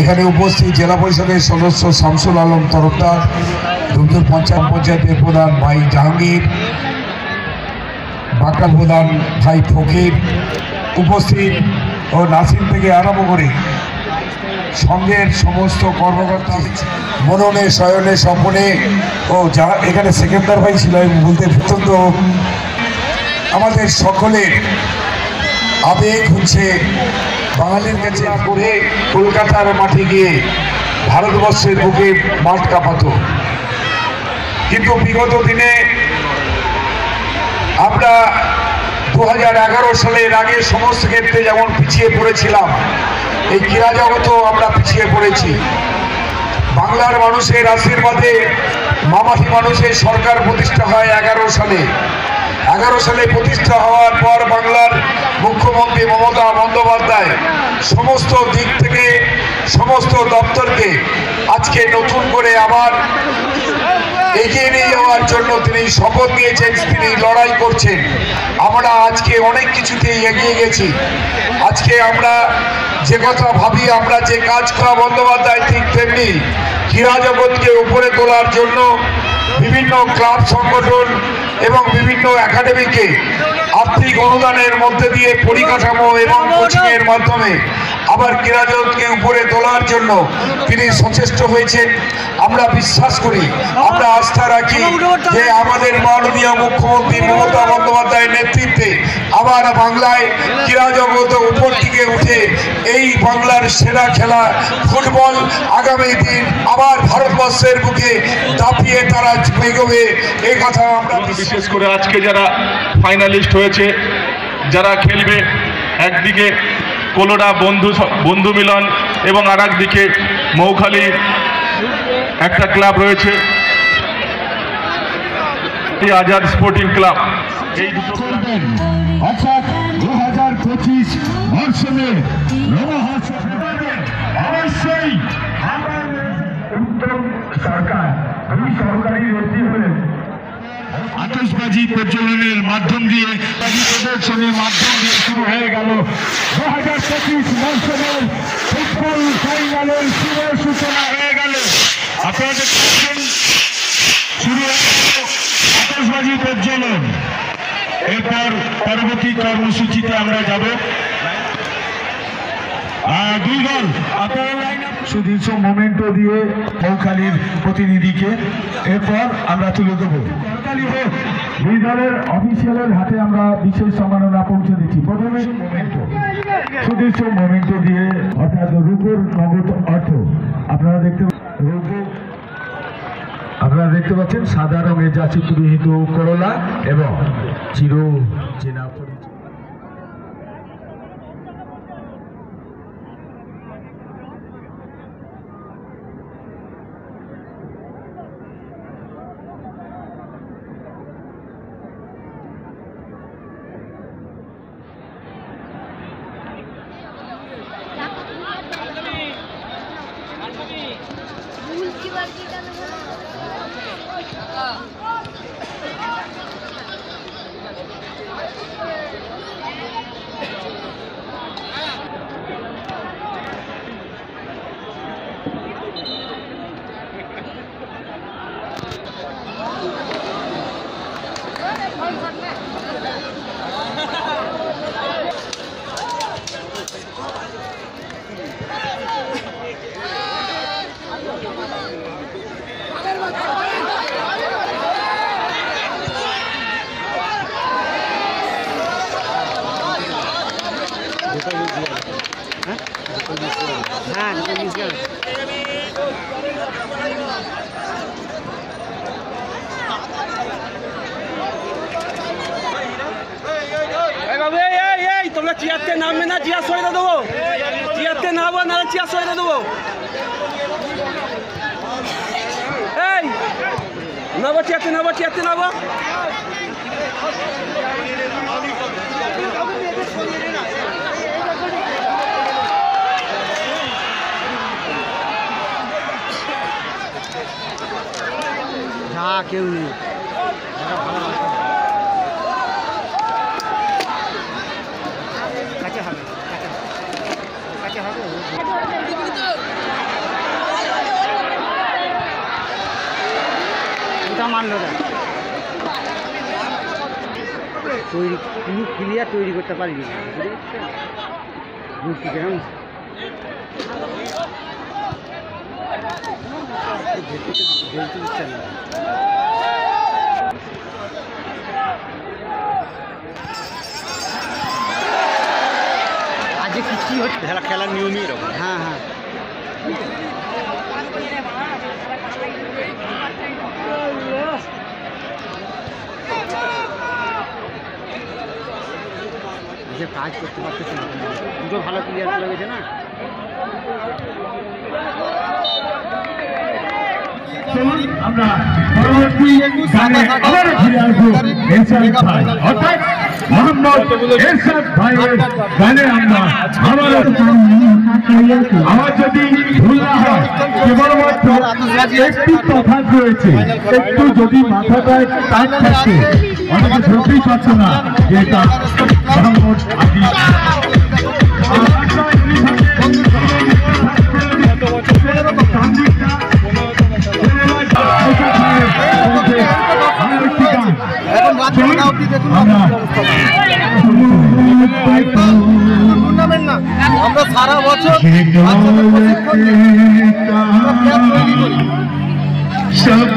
এখানে উপস্থিত জেলা পরিষদের সদস্য শামসুল আলম তরফদার, দুমদুর পঞ্চায়েতের প্রধান ভাই জাহাঙ্গীর, বাঁকড়া প্রধান ভাই ফকির উপস্থিত ও নাসিম থেকে আরম্ভ করে সঙ্গের সমস্ত কর্মকর্তা, মননে শয়নে স্বপনে ও যারা এখানে সেকেন্দার ভাই ছিল বলতে অত্যন্ত আমাদের সকলের আবেগ হচ্ছে বাঙালির কাছে করে কলকাতার মাঠে গিয়ে ভারতবর্ষের বুকে মাঠ কাঁপাত। কিন্তু বিগত দিনে আমরা 2011 সালের আগে সমস্ত ক্ষেত্রে যেমন পিছিয়ে পড়েছিলাম, এই ক্রীড়া জগতেও আমরা পিছিয়ে পড়েছি। বাংলার মানুষের আশীর্বাদে মামাটি মানুষের সরকার প্রতিষ্ঠা হয় 11 সালে। 11 সালে প্রতিষ্ঠা হওয়ার পর বাংলার মুখ্যমন্ত্রী মমতা বন্দ্যোপাধ্যায় সমস্ত দিক থেকে সমস্ত দপ্তরকে আজকে নতুন করে আবার এগিয়ে নিয়ে যাওয়ার জন্য তিনি শপথ নিয়েছেন, তিনি লড়াই করছেন। আমরা আজকে অনেক কিছুতেই এগিয়ে গেছি। আজকে আমরা যে কথা ভাবি, আমরা যে কাজ করা বন্দ্যোপাধ্যায় ঠিক তেমনি ক্রীড়া জগৎকে উপরে তোলার জন্য বিভিন্ন ক্লাব সংগঠন এবং বিভিন্ন একাডেমিকে আর্থিক অনুদানের মধ্যে দিয়ে পরিকাঠামো এবং কোচিংয়ের মাধ্যমে আবার ক্রীড়া জগৎকে উপরে তোলার জন্য তিনি সচেষ্ট হয়েছেন। আমরা বিশ্বাস করি, আমরা আস্থা রাখি যে আমাদের মাননীয় মুখ্যমন্ত্রী মমতা বন্দ্যোপাধ্যায়ের নেতৃত্বে আবার বাংলায় ক্রীড়া জগৎ উপর দিকে উঠে এই বাংলার সেরা খেলা ফুটবল আগামী দিন আবার ভারতবর্ষের বুকে দাপিয়ে তারা এগোবে, এই কথা আমরা বিশেষ করে আজকে যারা ফাইনালিস্ট হয়েছে, যারা খেলবে, একদিকে কোলোডা বন্ধু মিলন এবং আর একদিকে মৌখালী একটা ক্লাব রয়েছে আজাদ স্পোর্টিং ক্লাব। এই দুটো অর্থাৎ 2025 মরশুমে অবশ্যই সরকার সরকারি রীতি হলেন আতশবাজি প্রজ্বলনের মাধ্যম দিয়ে প্রদর্শনের মাধ্যম দিয়ে শুরু হয়ে গেল 2025 মরশুমের ফুটবল ফাইনালের শুভ সূচনা হয়ে গেল। আপনারা দেখতে পাচ্ছেন শুরু হয়ে গেল আতশবাজি প্রজ্বলন। এরপর পরবর্তী কর্মসূচিতে আমরা যাব। দুই দল সুদীর্ঘ মোমেন্টো দিয়ে মৌখালীর প্রতিনিধিকে এরপর আমরা তুলে দেবো। দুই দলের অফিসিয়ালের হাতে আমরা বিশেষ সম্মাননা পৌঁছে দিচ্ছি। প্রথমে মোমেন্টো, সুদীর্ঘ মোমেন্টো দিয়ে অর্থাৎ রূপোর নগদ অর্থ আপনারা দেখতে পাচ্ছেন সাদা রঙের যা চিত্রবিহিত করলা এবং চির চেনা পরিচিত তোমরা চেয়ারতে নামবে না, চেয়ার সরে দেবো, চেয়ারতে নামবো না, চেয়ার সরে দেবো। এই নামবো, চেয়ারতে নামবো, চেয়ারতে নামবো। যা কেউ নেই। কাছে হবে, কাছে হবে। মানলো না তৈরি কোনো ক্লিয়ার তৈরি করতে পারিনি বুঝতে কেমন খেলতে দিচ্ছে না আজকে কি হচ্ছে খেলার নিয়মই এরকম হ্যাঁ হ্যাঁ যে কাজ করতে পারতেছে না দুটো ভালো প্লেয়ার চলে গেছে না আমরা পরবর্তী গানে আবার ফিরে আসবো এরশাদ ভাই অর্থাৎ মোহাম্মদ এরশাদ ভাইয়ের গানে আমরা আমার যদি ভুল না হয় কেবলমাত্র একটি তফাৎ রয়েছে একটু যদি মাথাটায় টান থাকে অনেকে ধরতেই পারছে না যে এটা মোহাম্মদ আদি আমরা সারা বছর সব